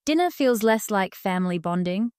Dinner feels less like family bonding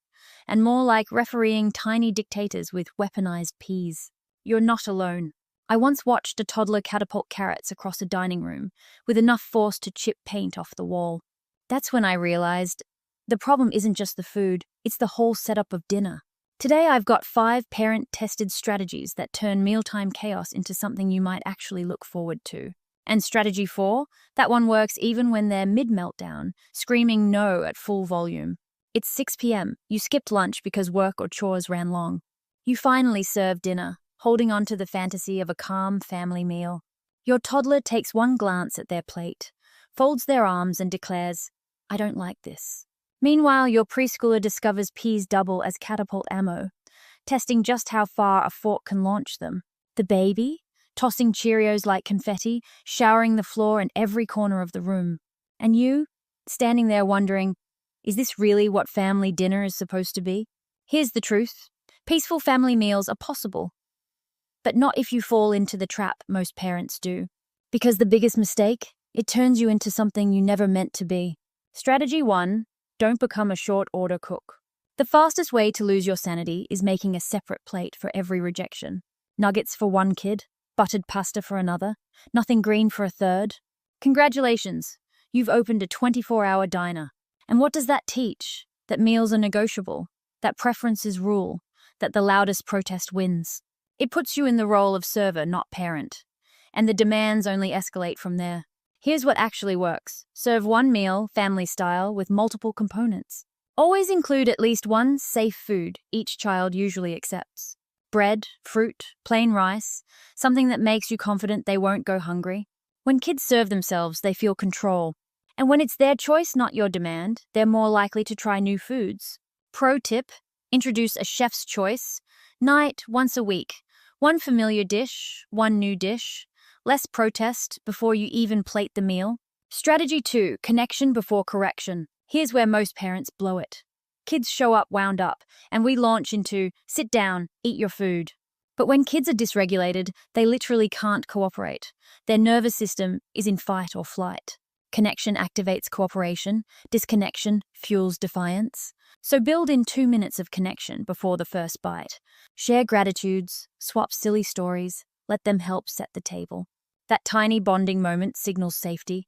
and more like refereeing tiny dictators with weaponized peas. You're not alone. I once watched a toddler catapult carrots across a dining room with enough force to chip paint off the wall. That's when I realized the problem isn't just the food, it's the whole setup of dinner. Today I've got 5 parent-tested strategies that turn mealtime chaos into something you might actually look forward to. And strategy 4, that one works even when they're mid-meltdown, screaming no at full volume. It's 6 p.m. You skipped lunch because work or chores ran long. You finally serve dinner, holding on to the fantasy of a calm family meal. Your toddler takes one glance at their plate, folds their arms and declares, "I don't like this." Meanwhile, your preschooler discovers peas double as catapult ammo, testing just how far a fork can launch them. The baby, tossing Cheerios like confetti, showering the floor and every corner of the room. And you, standing there wondering, is this really what family dinner is supposed to be? Here's the truth. Peaceful family meals are possible, but not if you fall into the trap most parents do. Because the biggest mistake, it turns you into something you never meant to be. Strategy 1, don't become a short-order cook. The fastest way to lose your sanity is making a separate plate for every rejection. Nuggets for one kid, buttered pasta for another, nothing green for a third. Congratulations, you've opened a 24-hour diner. And what does that teach? That meals are negotiable, that preferences rule, that the loudest protest wins. It puts you in the role of server, not parent, and the demands only escalate from there. Here's what actually works. Serve one meal, family style, with multiple components. Always include at least one safe food each child usually accepts. Bread, fruit, plain rice, something that makes you confident they won't go hungry. When kids serve themselves, they feel control. And when it's their choice, not your demand, they're more likely to try new foods. Pro tip, introduce a chef's choice. Night, once a week. One familiar dish, one new dish. Less protest before you even plate the meal. Strategy 2, connection before correction. Here's where most parents blow it. Kids show up wound up, and we launch into, sit down, eat your food. But when kids are dysregulated, they literally can't cooperate. Their nervous system is in fight or flight. Connection activates cooperation, disconnection fuels defiance. So build in 2 minutes of connection before the first bite. Share gratitudes, swap silly stories, let them help set the table. That tiny bonding moment signals safety,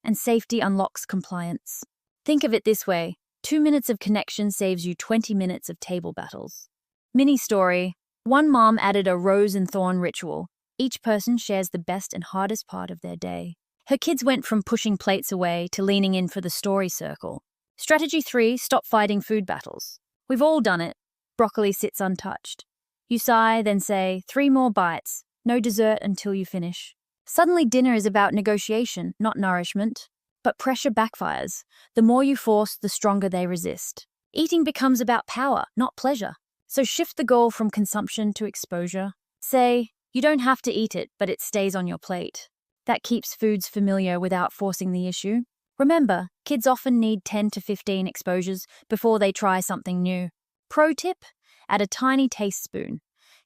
and safety unlocks compliance. Think of it this way, 2 minutes of connection saves you 20 minutes of table battles. Mini story, one mom added a rose and thorn ritual. Each person shares the best and hardest part of their day. Her kids went from pushing plates away to leaning in for the story circle. Strategy 3, stop fighting food battles. We've all done it. Broccoli sits untouched. You sigh, then say, 3 more bites. No dessert until you finish. Suddenly dinner is about negotiation, not nourishment. But pressure backfires. The more you force, the stronger they resist. Eating becomes about power, not pleasure. So shift the goal from consumption to exposure. Say, you don't have to eat it, but it stays on your plate. That keeps foods familiar without forcing the issue. Remember, kids often need 10 to 15 exposures before they try something new. Pro tip, add a tiny taste spoon.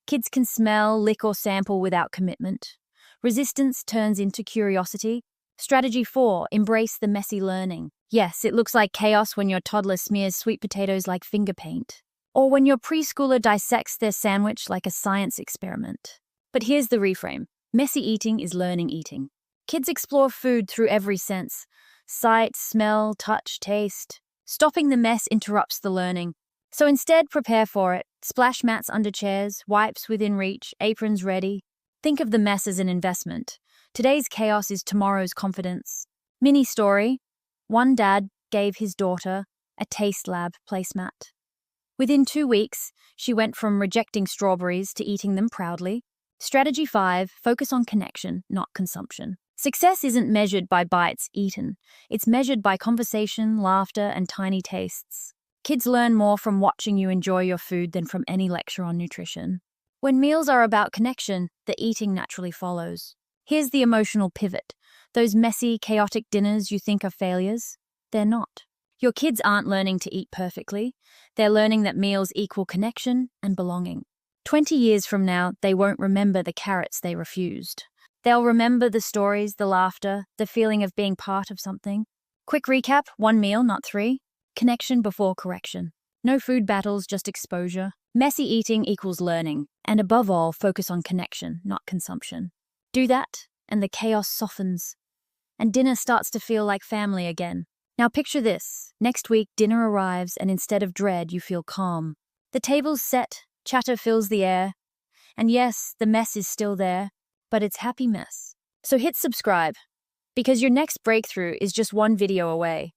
Kids can smell, lick or sample without commitment. Resistance turns into curiosity. Strategy 4, embrace the messy learning. Yes, it looks like chaos when your toddler smears sweet potatoes like finger paint, or when your preschooler dissects their sandwich like a science experiment. But here's the reframe. Messy eating is learning eating. Kids explore food through every sense. Sight, smell, touch, taste. Stopping the mess interrupts the learning. So instead, prepare for it. Splash mats under chairs, wipes within reach, aprons ready. Think of the mess as an investment. Today's chaos is tomorrow's confidence. Mini story. One dad gave his daughter a taste lab placemat. Within 2 weeks, she went from rejecting strawberries to eating them proudly. Strategy 5, focus on connection, not consumption. Success isn't measured by bites eaten. It's measured by conversation, laughter, and tiny tastes. Kids learn more from watching you enjoy your food than from any lecture on nutrition. When meals are about connection, the eating naturally follows. Here's the emotional pivot. Those messy, chaotic dinners you think are failures, they're not. Your kids aren't learning to eat perfectly. They're learning that meals equal connection and belonging. 20 years from now, they won't remember the carrots they refused. They'll remember the stories, the laughter, the feeling of being part of something. Quick recap, 1 meal, not 3. Connection before correction. No food battles, just exposure. Messy eating equals learning. And above all, focus on connection, not consumption. Do that, and the chaos softens. And dinner starts to feel like family again. Now picture this. Next week, dinner arrives, and instead of dread, you feel calm. The table's set, chatter fills the air. And yes, the mess is still there, but it's happy mess. So hit subscribe, because your next breakthrough is just one video away.